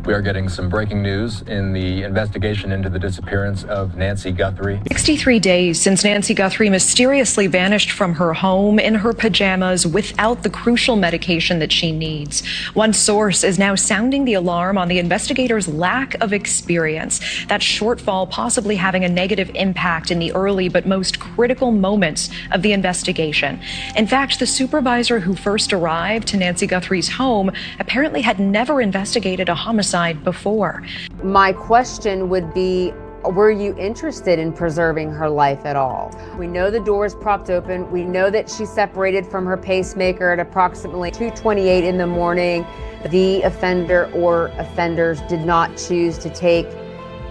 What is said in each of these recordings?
We are getting some breaking news in the investigation into the disappearance of Nancy Guthrie. 63 days since Nancy Guthrie mysteriously vanished from her home in her pajamas without the crucial medication that she needs. One source is now sounding the alarm on the investigators' lack of experience, that shortfall possibly having a negative impact in the early but most critical moments of the investigation. In fact, the supervisor who first arrived to Nancy Guthrie's home apparently had never investigated a homicide before. My question would be, were you interested in preserving her life at all? We know the door is propped open. We know that she separated from her pacemaker at approximately 2:28 in the morning. The offender or offenders did not choose to take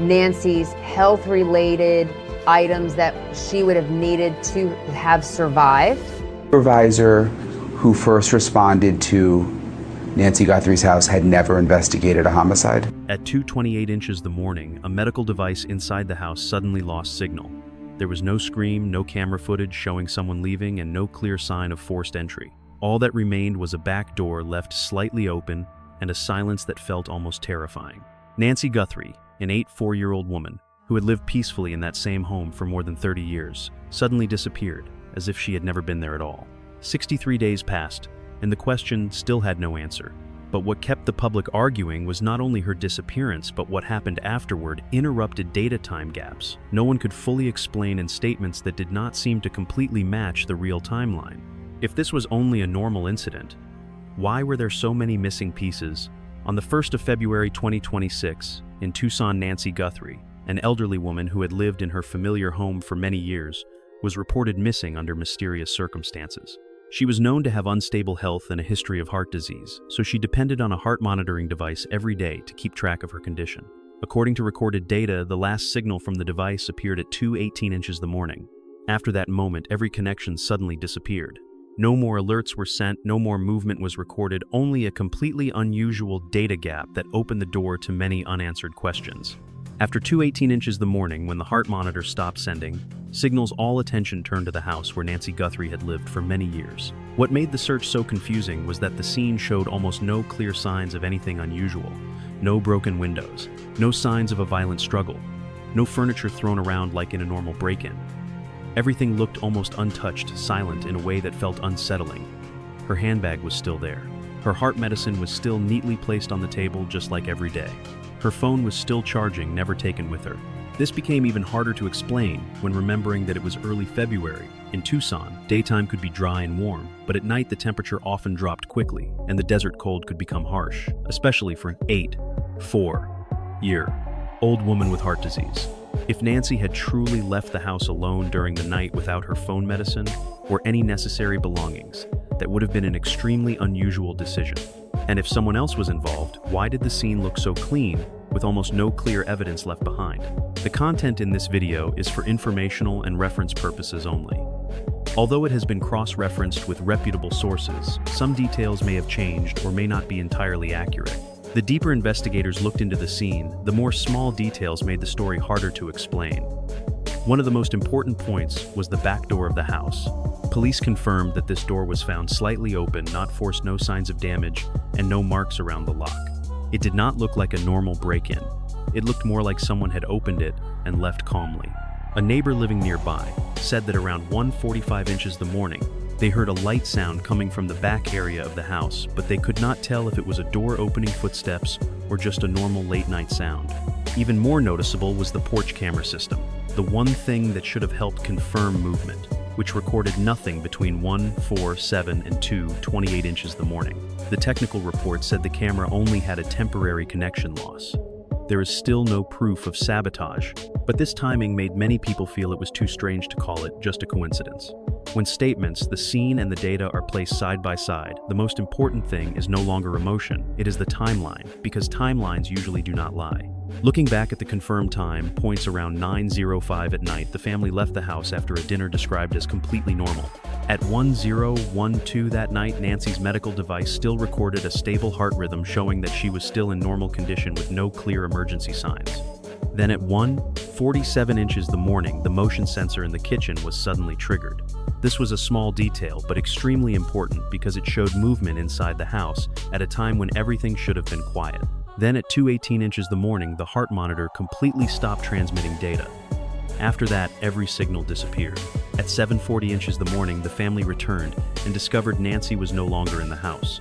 Nancy's health-related items that she would have needed to have survived. Supervisor who first responded to Nancy Guthrie's house had never investigated a homicide. At 2:28 inches the morning, a medical device inside the house suddenly lost signal. There was no scream, no camera footage showing someone leaving, and no clear sign of forced entry. All that remained was a back door left slightly open and a silence that felt almost terrifying. Nancy Guthrie, an 84-year-old woman who had lived peacefully in that same home for more than 30 years, suddenly disappeared as if she had never been there at all. 63 days passed, and the question still had no answer. But what kept the public arguing was not only her disappearance, but what happened afterward interrupted data time gaps. No one could fully explain in statements that did not seem to completely match the real timeline. If this was only a normal incident, why were there so many missing pieces? On the 1st of February 2026, in Tucson, Nancy Guthrie, an elderly woman who had lived in her familiar home for many years, was reported missing under mysterious circumstances. She was known to have unstable health and a history of heart disease, so she depended on a heart monitoring device every day to keep track of her condition. According to recorded data, the last signal from the device appeared at 2:18 inches the morning. After that moment, every connection suddenly disappeared. No more alerts were sent, no more movement was recorded, only a completely unusual data gap that opened the door to many unanswered questions. After 2:18 inches the morning, when the heart monitor stopped sending signals, all attention turned to the house where Nancy Guthrie had lived for many years. What made the search so confusing was that the scene showed almost no clear signs of anything unusual. No broken windows, no signs of a violent struggle, no furniture thrown around like in a normal break-in. Everything looked almost untouched, silent in a way that felt unsettling. Her handbag was still there. Her heart medicine was still neatly placed on the table, just like every day. Her phone was still charging, never taken with her. This became even harder to explain when remembering that it was early February. In Tucson, daytime could be dry and warm, but at night the temperature often dropped quickly, and the desert cold could become harsh, especially for an 84-year-old woman with heart disease. If Nancy had truly left the house alone during the night without her phone medicine or any necessary belongings, that would have been an extremely unusual decision. And if someone else was involved, why did the scene look so clean, with almost no clear evidence left behind? The content in this video is for informational and reference purposes only. Although it has been cross-referenced with reputable sources, some details may have changed or may not be entirely accurate. The deeper investigators looked into the scene, the more small details made the story harder to explain. One of the most important points was the back door of the house. Police confirmed that this door was found slightly open, not forced, no signs of damage, and no marks around the lock. It did not look like a normal break-in. It looked more like someone had opened it and left calmly. A neighbor living nearby said that around 1:45 inches the morning, they heard a light sound coming from the back area of the house, but they could not tell if it was a door opening footsteps or just a normal late-night sound. Even more noticeable was the porch camera system, the one thing that should have helped confirm movement, which recorded nothing between 1:47 and 2:28 inches the morning. The technical report said the camera only had a temporary connection loss. There is still no proof of sabotage, but this timing made many people feel it was too strange to call it just a coincidence. When statements, the scene and the data are placed side by side, the most important thing is no longer emotion, it is the timeline, because timelines usually do not lie. Looking back at the confirmed time, points around 9:05 at night, the family left the house after a dinner described as completely normal. At 10:12 that night, Nancy's medical device still recorded a stable heart rhythm, showing that she was still in normal condition with no clear emergency signs. Then at 1:47 inches the morning, the motion sensor in the kitchen was suddenly triggered. This was a small detail, but extremely important because it showed movement inside the house at a time when everything should have been quiet. Then at 2:18 inches the morning, the heart monitor completely stopped transmitting data. After that, every signal disappeared. At 7:40 inches the morning, the family returned and discovered Nancy was no longer in the house.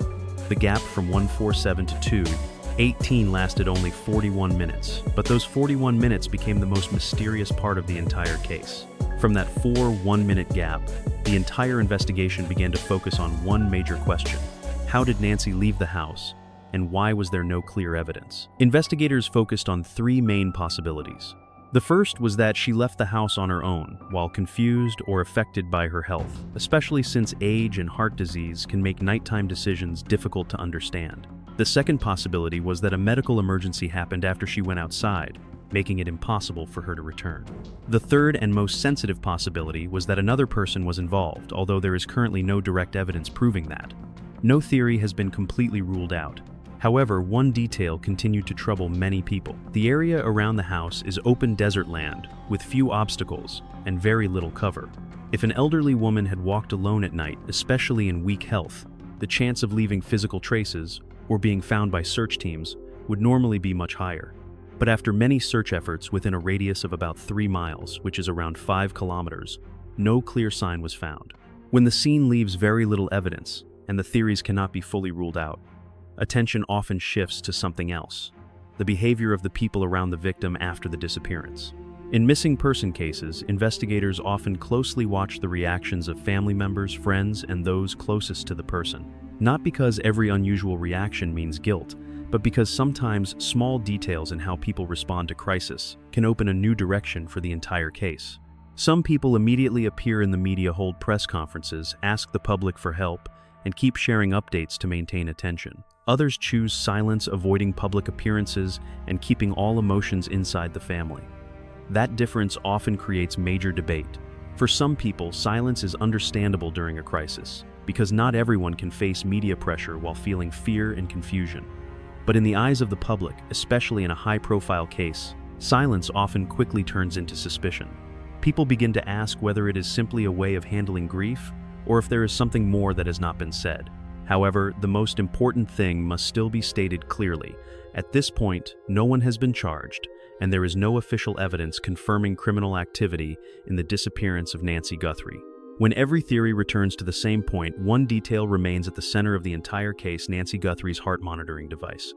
The gap from 1:47 to 2:18 lasted only 41 minutes, but those 41 minutes became the most mysterious part of the entire case. From that 1-minute gap, the entire investigation began to focus on one major question. How did Nancy leave the house, and why was there no clear evidence? Investigators focused on three main possibilities. The first was that she left the house on her own, while confused or affected by her health, especially since age and heart disease can make nighttime decisions difficult to understand. The second possibility was that a medical emergency happened after she went outside, making it impossible for her to return. The third and most sensitive possibility was that another person was involved, although there is currently no direct evidence proving that. No theory has been completely ruled out. However, one detail continued to trouble many people. The area around the house is open desert land, with few obstacles and very little cover. If an elderly woman had walked alone at night, especially in weak health, the chance of leaving physical traces or being found by search teams would normally be much higher. But after many search efforts within a radius of about 3 miles, which is around 5 kilometers, no clear sign was found. When the scene leaves very little evidence, and the theories cannot be fully ruled out, attention often shifts to something else: the behavior of the people around the victim after the disappearance. In missing person cases, investigators often closely watch the reactions of family members, friends, and those closest to the person. Not because every unusual reaction means guilt, but because sometimes small details in how people respond to crisis can open a new direction for the entire case. Some people immediately appear in the media, hold press conferences, ask the public for help, and keep sharing updates to maintain attention. Others choose silence, avoiding public appearances and keeping all emotions inside the family. That difference often creates major debate. For some people, silence is understandable during a crisis, because not everyone can face media pressure while feeling fear and confusion. But in the eyes of the public, especially in a high-profile case, silence often quickly turns into suspicion. People begin to ask whether it is simply a way of handling grief, or if there is something more that has not been said. However, the most important thing must still be stated clearly. At this point, no one has been charged, and there is no official evidence confirming criminal activity in the disappearance of Nancy Guthrie. When every theory returns to the same point, one detail remains at the center of the entire case: Nancy Guthrie's heart monitoring device.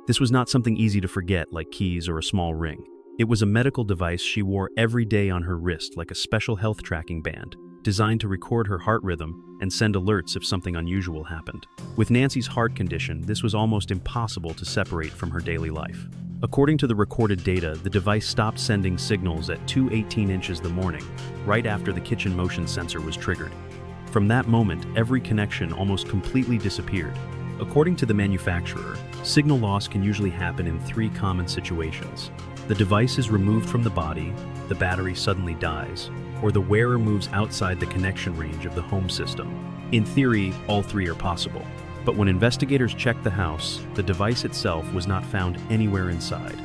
This was not something easy to forget, like keys or a small ring. It was a medical device she wore every day on her wrist, like a special health tracking band, designed to record her heart rhythm and send alerts if something unusual happened. With Nancy's heart condition, this was almost impossible to separate from her daily life. According to the recorded data, the device stopped sending signals at 2:18 inches the morning, right after the kitchen motion sensor was triggered. From that moment, every connection almost completely disappeared. According to the manufacturer, signal loss can usually happen in 3 common situations. The device is removed from the body, the battery suddenly dies, or the wearer moves outside the connection range of the home system. In theory, all 3 are possible. But when investigators checked the house, the device itself was not found anywhere inside.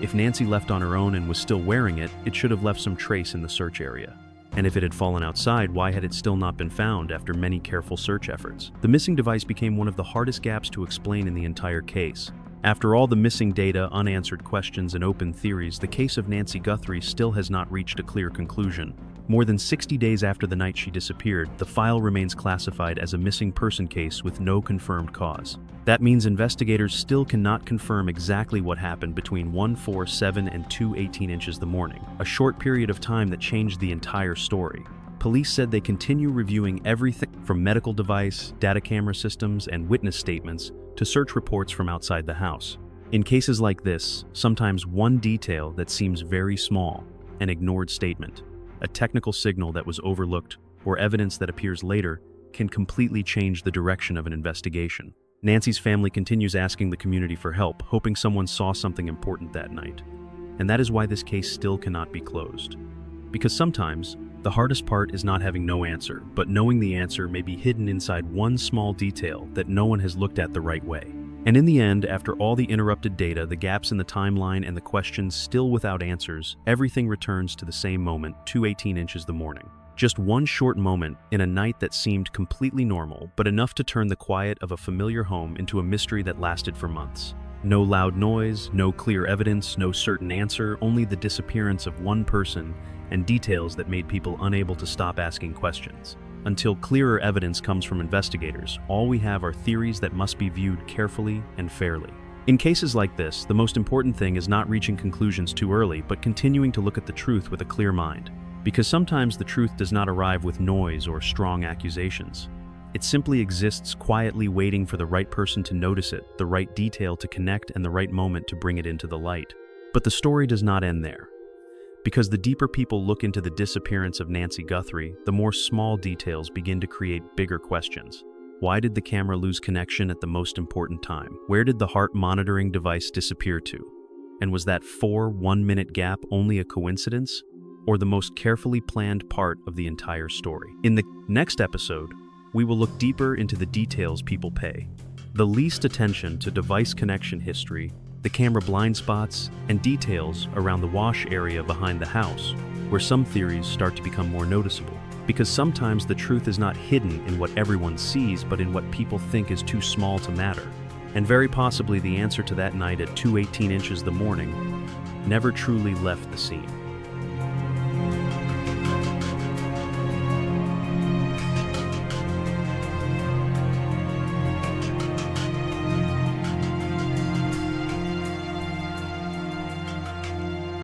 If Nancy left on her own and was still wearing it, it should have left some trace in the search area. And if it had fallen outside, why had it still not been found after many careful search efforts? The missing device became one of the hardest gaps to explain in the entire case. After all the missing data, unanswered questions, and open theories, the case of Nancy Guthrie still has not reached a clear conclusion. More than 60 days after the night she disappeared, the file remains classified as a missing person case with no confirmed cause. That means investigators still cannot confirm exactly what happened between 1:47 and 2:18 inches the morning, a short period of time that changed the entire story. Police said they continue reviewing everything from medical device, data camera systems, and witness statements to search reports from outside the house. In cases like this, sometimes one detail that seems very small, an ignored statement, a technical signal that was overlooked, or evidence that appears later, can completely change the direction of an investigation. Nancy's family continues asking the community for help, hoping someone saw something important that night. And that is why this case still cannot be closed. Because sometimes, the hardest part is not having no answer, but knowing the answer may be hidden inside one small detail that no one has looked at the right way. And in the end, after all the interrupted data, the gaps in the timeline, and the questions still without answers, everything returns to the same moment, 2:18 inches the morning. Just one short moment in a night that seemed completely normal, but enough to turn the quiet of a familiar home into a mystery that lasted for months. No loud noise, no clear evidence, no certain answer, only the disappearance of one person and details that made people unable to stop asking questions. Until clearer evidence comes from investigators, all we have are theories that must be viewed carefully and fairly. In cases like this, the most important thing is not reaching conclusions too early, but continuing to look at the truth with a clear mind. Because sometimes the truth does not arrive with noise or strong accusations. It simply exists quietly waiting for the right person to notice it, the right detail to connect, and the right moment to bring it into the light. But the story does not end there. Because the deeper people look into the disappearance of Nancy Guthrie, the more small details begin to create bigger questions. Why did the camera lose connection at the most important time? Where did the heart monitoring device disappear to? And was that 4 one-minute gap only a coincidence, or the most carefully planned part of the entire story? In the next episode, we will look deeper into the details people pay. The least attention to device connection history, the camera blind spots, and details around the wash area behind the house, where some theories start to become more noticeable. Because sometimes the truth is not hidden in what everyone sees, but in what people think is too small to matter. And very possibly the answer to that night at 2:18 the morning never truly left the scene.